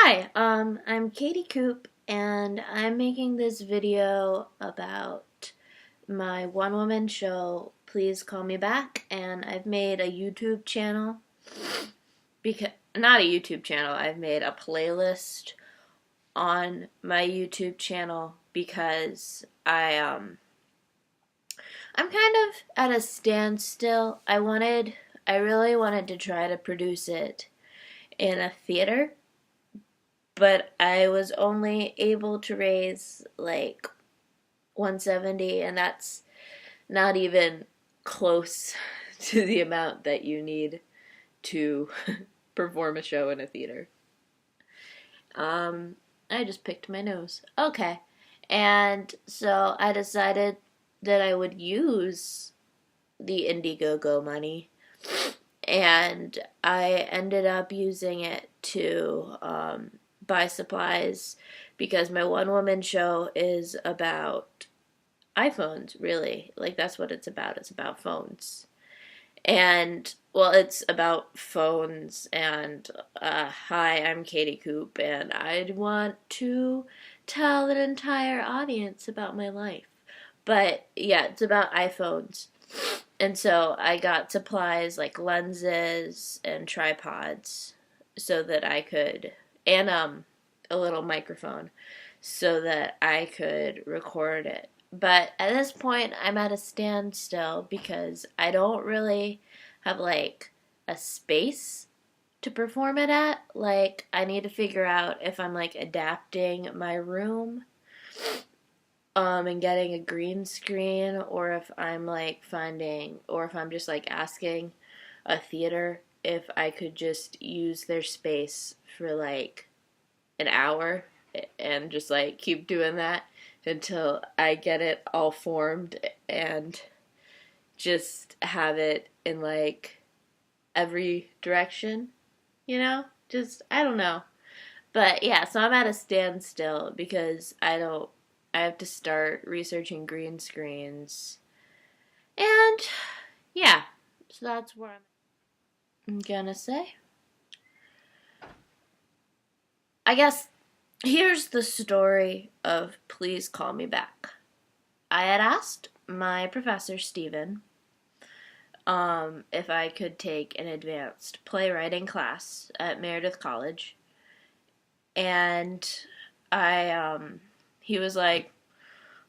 Hi, I'm Katie Coop, and I'm making this video about my one-woman show, Please Call Me Back, and I've made a YouTube channel, because, not a YouTube channel, I've made a playlist on my YouTube channel because I'm kind of at a standstill. I really wanted to try to produce it in a theater, but I was only able to raise like 170, and that's not even close to the amount that you need to perform a show in a theater. I just picked my nose. Okay. And so I decided that I would use the Indiegogo money, and I ended up using it to buy supplies because my one woman show is about iPhones, really. Like, that's what it's about. It's about phones. And, well, it's about phones, and hi, I'm Katie Coop, and I want to tell an entire audience about my life. But, yeah, it's about iPhones. And so I got supplies like lenses and tripods so that I could, and a little microphone so that I could record it. But at this point, I'm at a standstill because I don't really have like a space to perform it at. Like, I need to figure out if I'm like adapting my room and getting a green screen, or if I'm like finding, or if I'm just like asking a theater if I could just use their space for like an hour and just like keep doing that until I get it all formed and just have it in like every direction, you know? Just, I don't know. But yeah, so I'm at a standstill because I have to start researching green screens. And yeah, so that's where I'm gonna say. I guess here's the story of Please Call Me Back. I had asked my professor, Stephen, if I could take an advanced playwriting class at Meredith College. And he was like,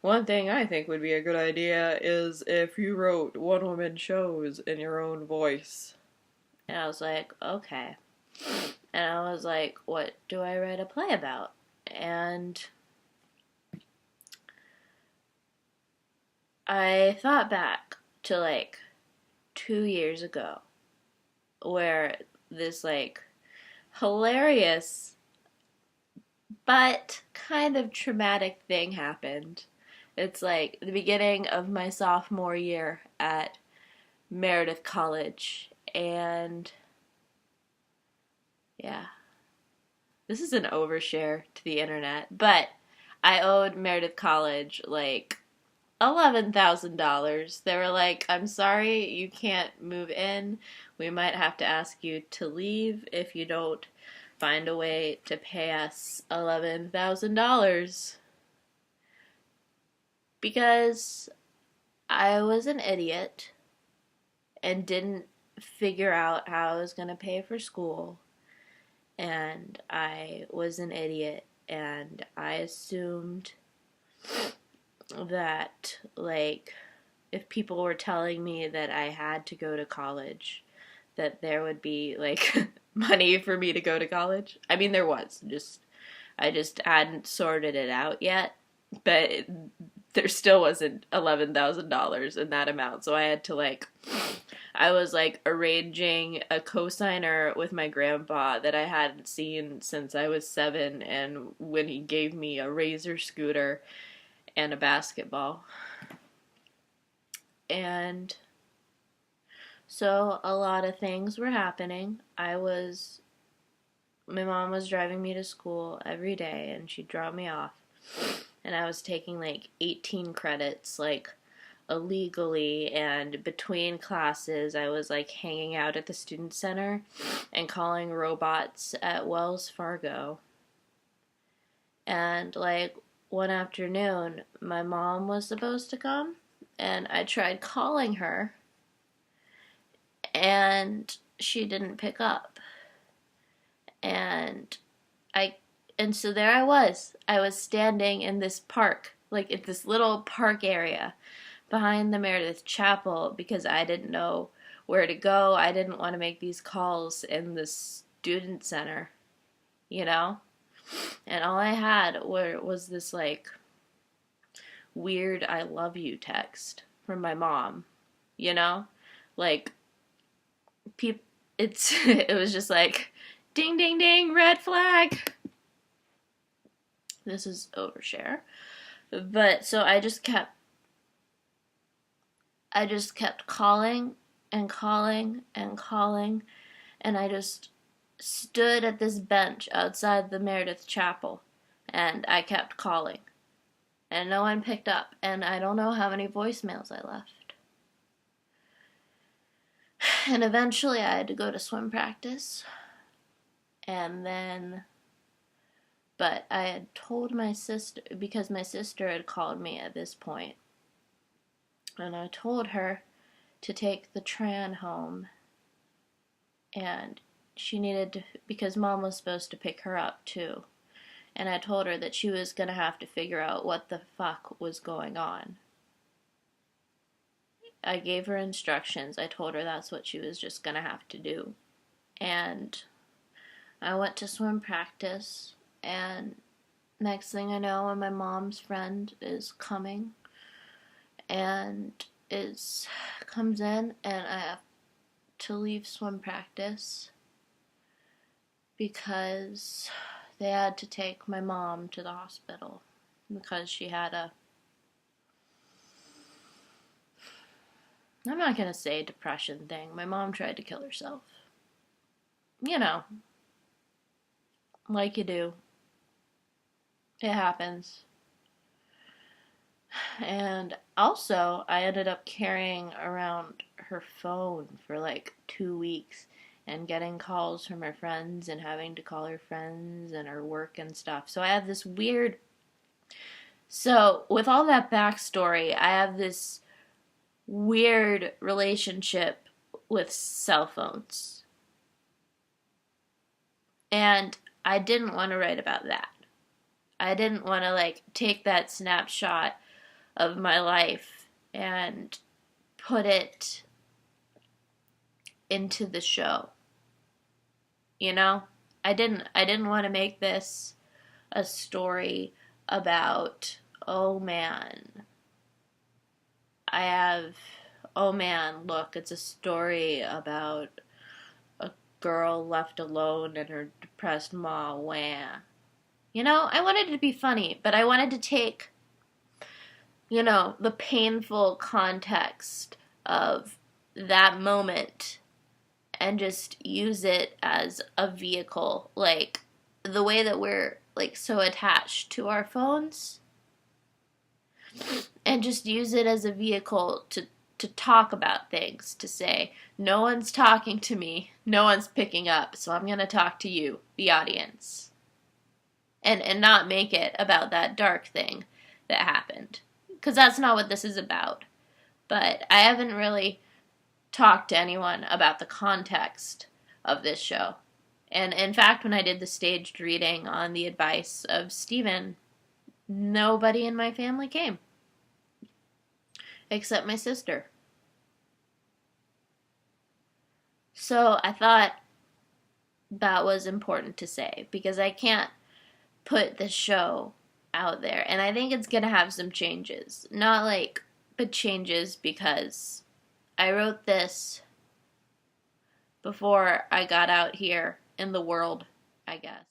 one thing I think would be a good idea is if you wrote one-woman shows in your own voice. And I was like, okay. And I was like, what do I write a play about? And I thought back to like 2 years ago where this like hilarious but kind of traumatic thing happened. It's like the beginning of my sophomore year at Meredith College, and yeah, this is an overshare to the internet, but I owed Meredith College like $11,000. They were like, I'm sorry, you can't move in. We might have to ask you to leave if you don't find a way to pay us $11,000. Because I was an idiot and didn't figure out how I was going to pay for school. And I was an idiot, and I assumed that, like, if people were telling me that I had to go to college, that there would be, like, money for me to go to college. I mean, there was. I just hadn't sorted it out yet. But there still wasn't $11,000 in that amount. So I had to, like, I was, like, arranging a cosigner with my grandpa that I hadn't seen since I was 7, and when he gave me a Razor scooter and a basketball. And so a lot of things were happening. My mom was driving me to school every day, and she'd drop me off. And I was taking like 18 credits, like illegally, and between classes I was like hanging out at the student center and calling robots at Wells Fargo. And like one afternoon, my mom was supposed to come, and I tried calling her, and she didn't pick up. And I and so there I was. I was standing in this park, like in this little park area behind the Meredith Chapel because I didn't know where to go. I didn't want to make these calls in the student center, you know? And all I had was this like weird I love you text from my mom, you know? Like it was just like ding ding ding red flag. This is overshare. But so I just kept calling and calling and calling, and I just stood at this bench outside the Meredith Chapel, and I kept calling, and no one picked up, and I don't know how many voicemails I left. And eventually I had to go to swim practice, and then, but I had told my sister, because my sister had called me at this point, and I told her to take the tran home, and she needed to, because mom was supposed to pick her up too. And I told her that she was going to have to figure out what the fuck was going on. I gave her instructions. I told her that's what she was just going to have to do. And I went to swim practice, and next thing I know, my mom's friend is coming, and comes in, and I have to leave swim practice because they had to take my mom to the hospital because she had I'm not going to say a depression thing. My mom tried to kill herself. You know, like you do. It happens. And also, I ended up carrying around her phone for like 2 weeks and getting calls from her friends and having to call her friends and her work and stuff. So I have this weird. So, with all that backstory, I have this weird relationship with cell phones. And I didn't want to write about that. I didn't want to like take that snapshot of my life and put it into the show. You know? I didn't want to make this a story about, oh man, look, it's a story about a girl left alone and her depressed ma, wah. You know, I wanted it to be funny, but I wanted to take, you know, the painful context of that moment and just use it as a vehicle, like the way that we're like so attached to our phones, and just use it as a vehicle to talk about things, to say, no one's talking to me, no one's picking up, so I'm going to talk to you, the audience. And not make it about that dark thing that happened. Because that's not what this is about. But I haven't really talked to anyone about the context of this show. And in fact, when I did the staged reading on the advice of Stephen, nobody in my family came. Except my sister. So I thought that was important to say, because I can't put the show out there, and I think it's gonna have some changes. Not like, but changes because I wrote this before I got out here in the world, I guess.